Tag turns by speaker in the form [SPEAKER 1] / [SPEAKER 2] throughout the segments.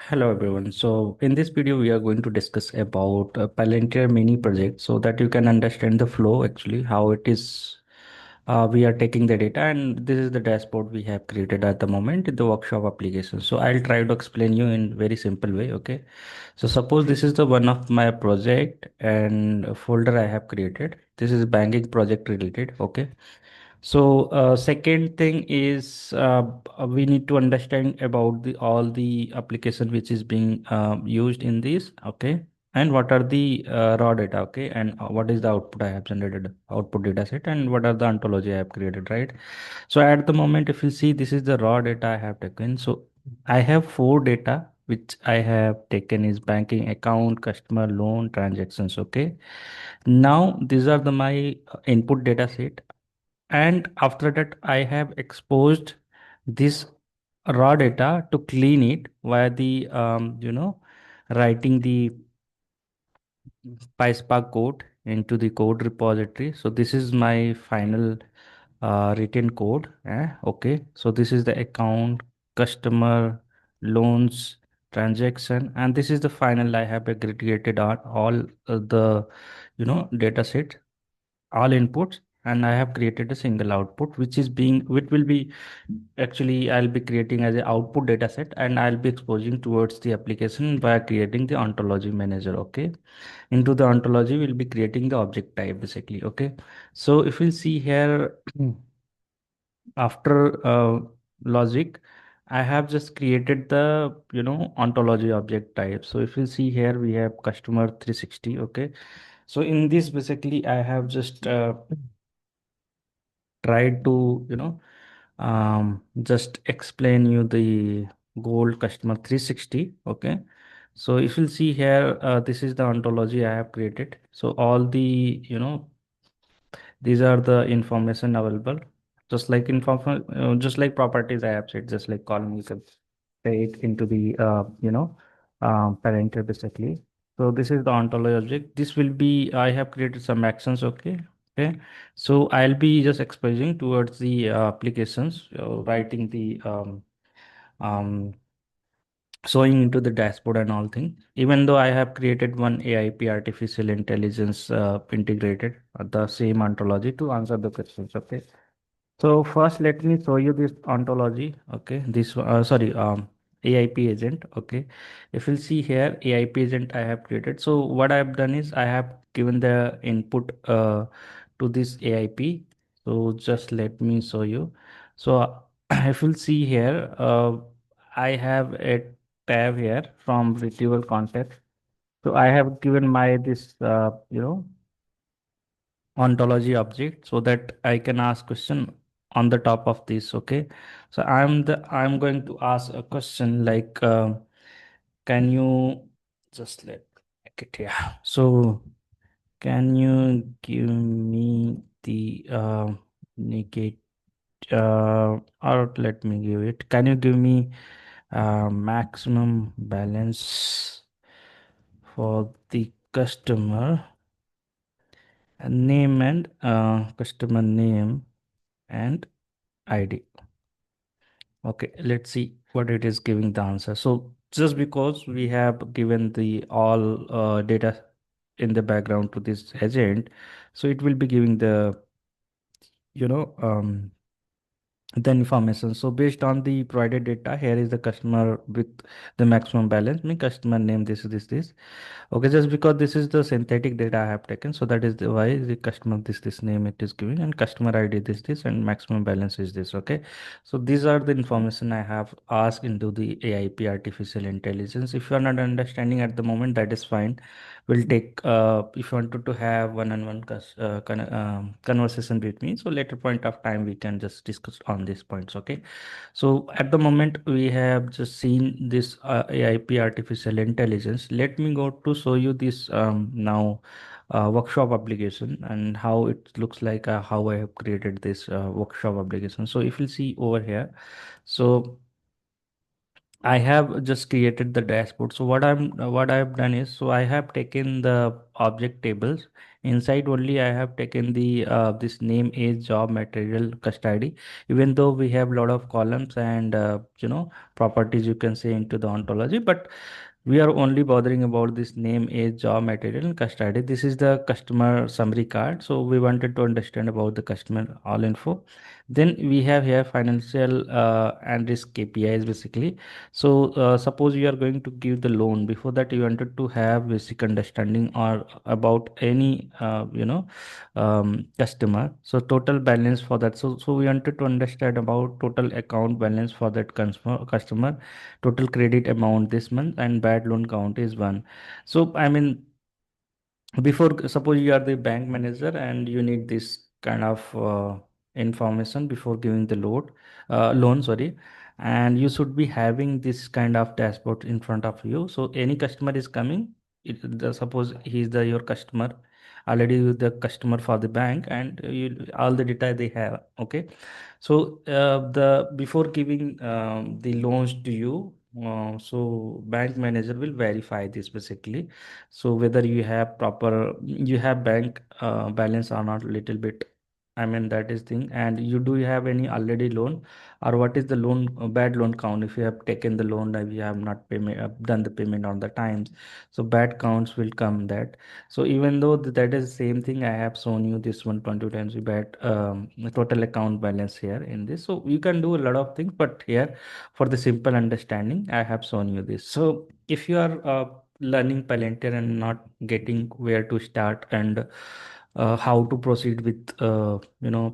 [SPEAKER 1] Hello everyone. So in this video we are going to discuss about Palantir mini project so that you can understand the flow actually how it is we are taking the data, and this is the dashboard we have created at the moment in the workshop application. So I'll try to explain you in very simple way. Okay. So suppose this is the one of my project and a folder I have created. This is banking project related. Okay. So second thing is we need to understand about the all the application which is being used in this. Okay, and what are the raw data. Okay, and what is the output I have generated, output data set, and what are the ontology I have created, right? So at the moment, if you see, this is the raw data I have taken. So I have four data which I have taken is banking account, customer, loan, transactions. Okay, now these are the my input data set, and after that I have exposed this raw data to clean it via the writing the PySpark code into the code repository. So this is my final written code. Okay, so this is the account, customer, loans, transaction, and this is the final I have aggregated on all the data set, all inputs, and I have created a single output which will be actually I'll be creating as an output data set, and I'll be exposing towards the application by creating the ontology manager. Okay, into the ontology we'll be creating the object type basically. Okay, so if we'll see here after logic, I have just created the ontology object type. So if you see here we have customer 360. Okay, so in this basically I have just tried to just explain you the gold customer 360. Okay, so if you'll see here this is the ontology I have created. So all the these are the information available, just like just like properties I have said, just like column you can say it into the parental basically. So this is the ontology object. This will be I have created some actions. Okay, okay, so I'll be just exposing towards the applications, writing the um, showing into the dashboard and all things. Even though I have created one AIP artificial intelligence integrated the same ontology to answer the questions. Okay, so first let me show you this ontology. Okay, this sorry AIP agent. Okay, if you'll see here AIP agent I have created. So what I have done is I have given the input to this AIP. So just let me show you. So if you'll see here I have a tab here from retrieval context. So I have given my this ontology object so that I can ask question on the top of this. Okay, so I'm going to ask a question like can you just let make it here. So can you give me the negate or let me give it, can you give me maximum balance for the customer name and customer name and ID. Okay, let's see what it is giving the answer. So just because we have given the all data in the background to this agent, so it will be giving the you know um, the information. So based on the provided data, here is the customer with the maximum balance, mean customer name, this. Okay, just because this is the synthetic data I have taken, so that is the why the customer this name it is giving, and customer ID this, and maximum balance is this. Okay, so these are the information I have asked into the AIP artificial intelligence. If you are not understanding at the moment, that is fine. We'll take if you wanted to have one-on-one conversation with me. So later point of time we can just discuss on these points. Okay, so at the moment we have just seen this AIP artificial intelligence. Let me go to show you this now workshop application and how it looks like, how I have created this workshop application. So if you see over here, so I have just created the dashboard. So what I have done is, so I have taken the object tables Inside only I have taken the this name, age, job, material, custody. Even though we have lot of columns and properties, you can say, into the ontology, but we are only bothering about this name, age, job, material, and custody. This is the customer summary card. So we wanted to understand about the customer all info. Then we have here financial and risk KPIs basically. So suppose you are going to give the loan. Before that, you wanted to have basic understanding or about any customer. So total balance for that. So we wanted to understand about total account balance for that customer, total credit amount this month, and bad loan count is one. So I mean, before, suppose you are the bank manager and you need this kind of information before giving the loan, sorry, and you should be having this kind of dashboard in front of you. So any customer is coming, suppose he is the your customer, already with the customer for the bank, and all the data they have. Okay, so the before giving the loans to you, so bank manager will verify this basically. So whether you have bank balance or not, little bit, I mean, that is thing. And you do you have any already loan, or what is the loan bad loan count? If you have taken the loan and you have not done the payment on the times, so bad counts will come that. So even though that is the same thing, I have shown you this one 20 times we bad total account balance here in this. So you can do a lot of things, but here for the simple understanding, I have shown you this. So if you are learning Palantir and not getting where to start and how to proceed with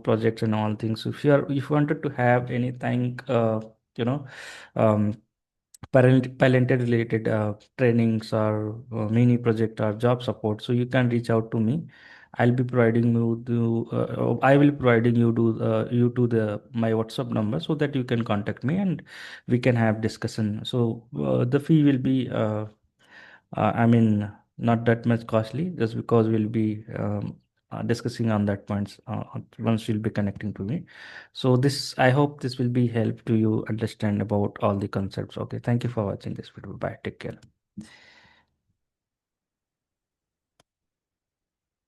[SPEAKER 1] projects and all things, if you wanted to have anything you know um, Palantir related trainings or mini project or job support, so you can reach out to me. I'll be providing you I will be providing you to the my WhatsApp number so that you can contact me and we can have discussion. So the fee will be I mean, not that much costly, just because we'll be discussing on that points once you'll be connecting to me. So this, I hope this will be help to you understand about all the concepts. Okay, thank you for watching this video. Bye. Take care.